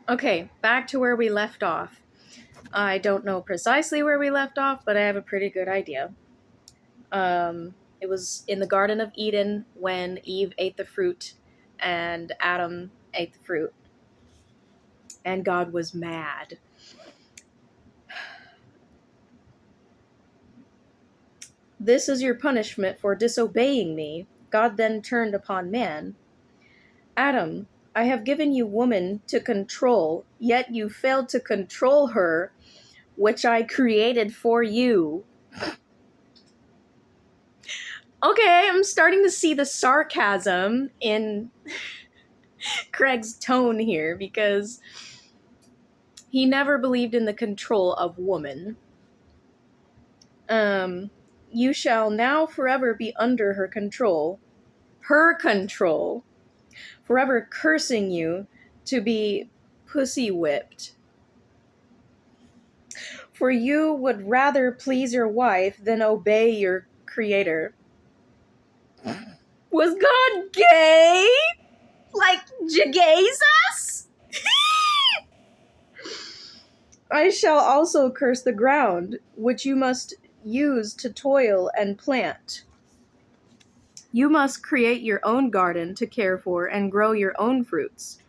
Okay, back to where we left off. I don't know precisely where we left off, but I have a pretty good idea. It was in the Garden of Eden when Eve ate the fruit and Adam ate the fruit, and God was mad. This is your punishment for disobeying me. God then turned upon man. Adam, I have given you woman to control, yet you failed to control her, which I created for you. Okay, I'm starting to see the sarcasm in Craig's tone here because he never believed in the control of woman. You shall now forever be under her control. Her control. Forever cursing you to be pussy whipped. For you would rather please your wife than obey your creator. Was God gay? Like Jesus? I shall also curse the ground, which you must use to toil and plant. You must create your own garden to care for and grow your own fruits.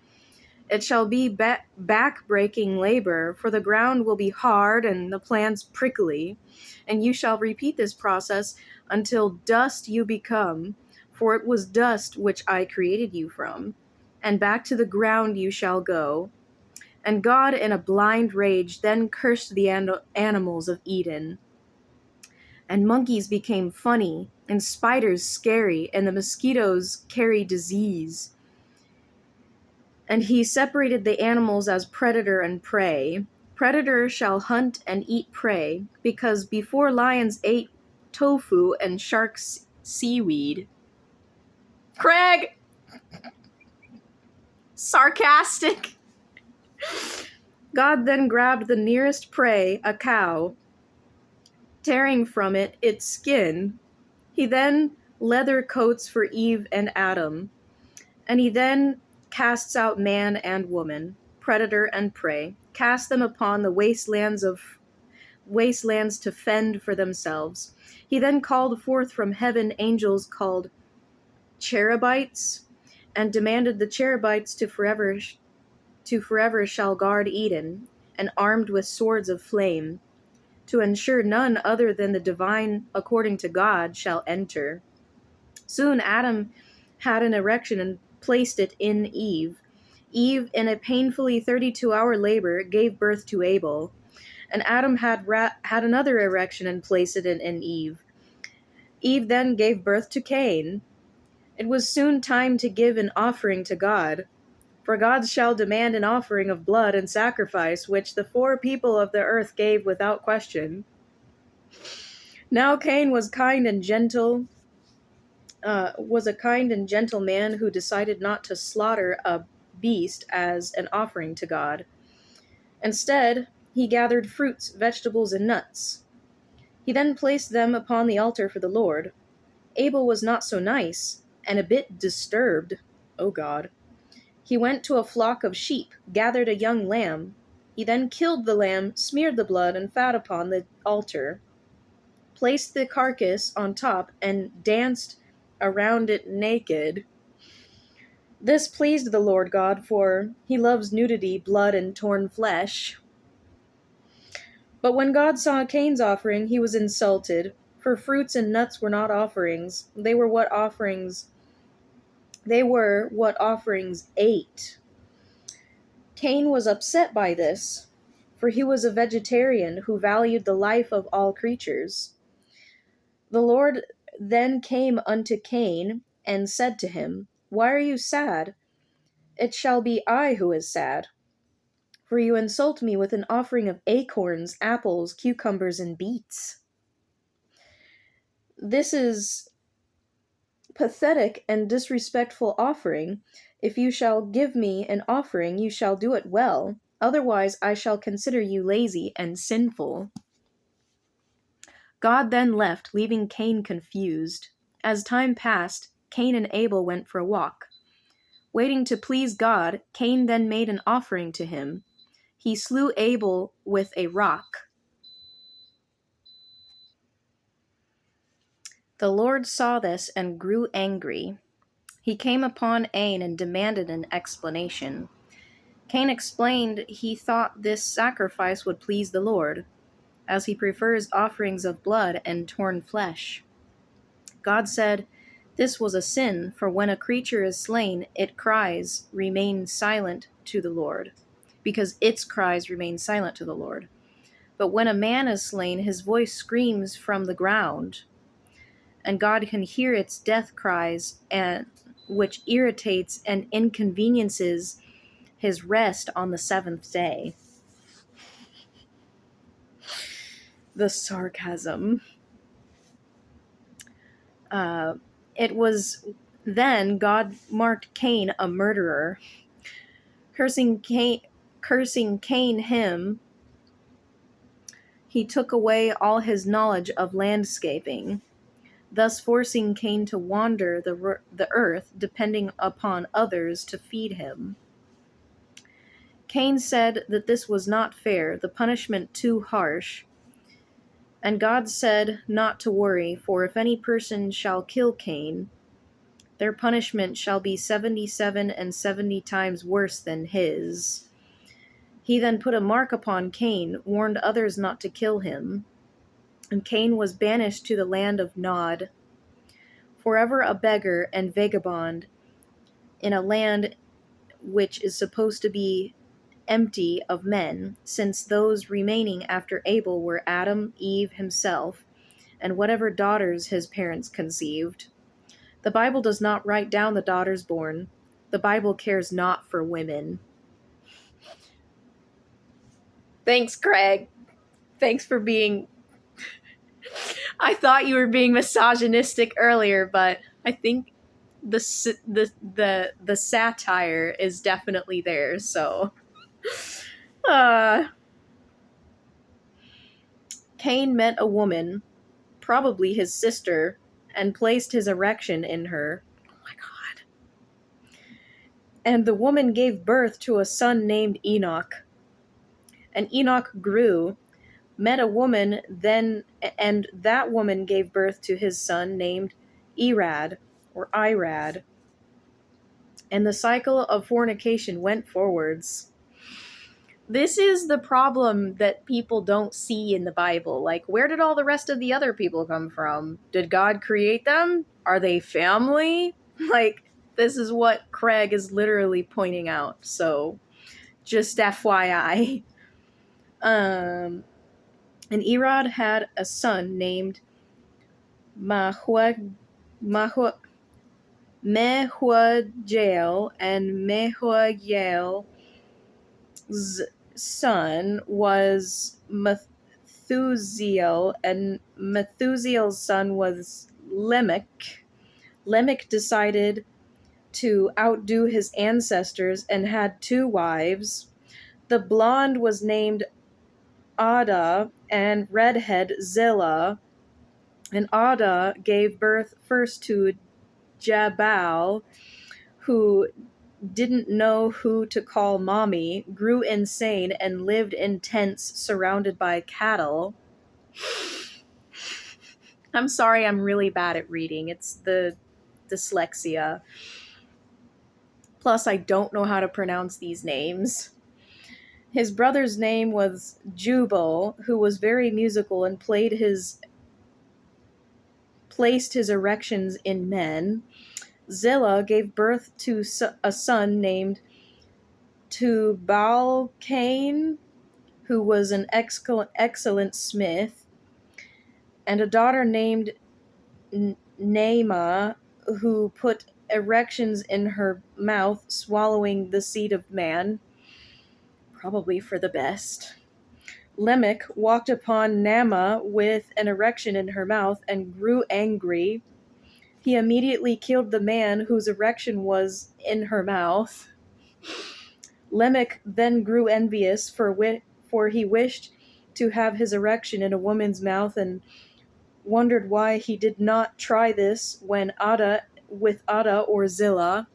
It shall be back-breaking labor, for the ground will be hard and the plants prickly, and you shall repeat this process until dust you become, for it was dust which I created you from, and back to the ground you shall go. And God, in a blind rage, then cursed the animals of Eden. And monkeys became funny, and spiders scary, and the mosquitoes carry disease. And he separated the animals as predator and prey. Predator shall hunt and eat prey, because before lions ate tofu and sharks seaweed. Craig! Sarcastic! God then grabbed the nearest prey, a cow, tearing from it its skin. He then leather coats for Eve and Adam, and he then casts out man and woman, predator and prey, casts them upon the wastelands to fend for themselves. He then called forth from heaven angels called cherubites, and demanded the cherubites to forever shall guard Eden, and armed with swords of flame, to ensure none other than the divine, according to God, shall enter. Soon Adam had an erection and placed it in Eve. Eve, in a painfully 32-hour labor, gave birth to Abel. And Adam had another erection and placed it in Eve. Eve then gave birth to Cain. It was soon time to give an offering to God. For God shall demand an offering of blood and sacrifice, which the four people of the earth gave without question. Now Cain was a kind and gentle man who decided not to slaughter a beast as an offering to God. Instead, he gathered fruits, vegetables, and nuts. He then placed them upon the altar for the Lord. Abel was not so nice, and a bit disturbed. Oh God. He went to a flock of sheep, gathered a young lamb. He then killed the lamb, smeared the blood and fat upon the altar, placed the carcass on top, and danced around it naked. This pleased the Lord God, for he loves nudity, blood, and torn flesh. But when God saw Cain's offering, he was insulted, for fruits and nuts were not offerings. They were what offerings ate. Cain was upset by this, for he was a vegetarian who valued the life of all creatures. The Lord then came unto Cain and said to him, Why are you sad? It shall be I who is sad. For you insult me with an offering of acorns, apples, cucumbers, and beets. This is pathetic and disrespectful offering. If you shall give me an offering, you shall do it well. Otherwise, I shall consider you lazy and sinful. God then left, leaving Cain confused. As time passed, Cain and Abel went for a walk. Waiting to please God, Cain then made an offering to him. He slew Abel with a rock. The Lord saw this and grew angry. He came upon Cain and demanded an explanation. Cain explained he thought this sacrifice would please the Lord, as he prefers offerings of blood and torn flesh. God said, "This was a sin, for when a creature is slain, it cries, remain silent to the Lord, because its cries remain silent to the Lord. But when a man is slain, his voice screams from the ground, and God can hear its death cries, and which irritates and inconveniences his rest on the seventh day." The sarcasm. It was then God marked Cain a murderer. Cursing Cain him, he took away all his knowledge of landscaping, thus forcing Cain to wander the earth, depending upon others to feed him. Cain said that this was not fair, the punishment too harsh. And God said not to worry, for if any person shall kill Cain, their punishment shall be 77 and 70 times worse than his. He then put a mark upon Cain, warned others not to kill him, and Cain was banished to the land of Nod, forever a beggar and vagabond in a land which is supposed to be empty of men, since those remaining after Abel were Adam, Eve himself, and whatever daughters his parents conceived. The Bible does not write down the daughters born. The Bible cares not for women. Thanks, Craig. Thanks for being... I thought you were being misogynistic earlier, but I think the satire is definitely there, so... Cain met a woman, probably his sister, and placed his erection in her. Oh my God. And the woman gave birth to a son named Enoch. And Enoch grew, met a woman then, and that woman gave birth to his son named Irad. And the cycle of fornication went forwards. This is the problem that people don't see in the Bible. Like, where did all the rest of the other people come from? Did God create them? Are they family? Like, this is what Craig is literally pointing out. So, just FYI. And Irad had a son named Mehujael, and Mehujael's son was Methusiel, and Methusiel's son was Lamech. Lamech decided to outdo his ancestors and had 2 wives. The blonde was named Ada, and redhead Zillah. And Ada gave birth first to Jabal, who didn't know who to call mommy, grew insane, and lived in tents surrounded by cattle. I'm sorry, I'm really bad at reading. It's the dyslexia. Plus, I don't know how to pronounce these names. His brother's name was Jubal, who was very musical and placed his erections in men. Zillah gave birth to a son named Tubal-Cain, who was an excellent smith, and a daughter named Naamah, who put erections in her mouth, swallowing the seed of man, probably for the best. Lamech walked upon Naamah with an erection in her mouth and grew angry. He immediately killed the man whose erection was in her mouth. Lamech then grew envious, for he wished to have his erection in a woman's mouth, and wondered why he did not try this with Ada or Zillah.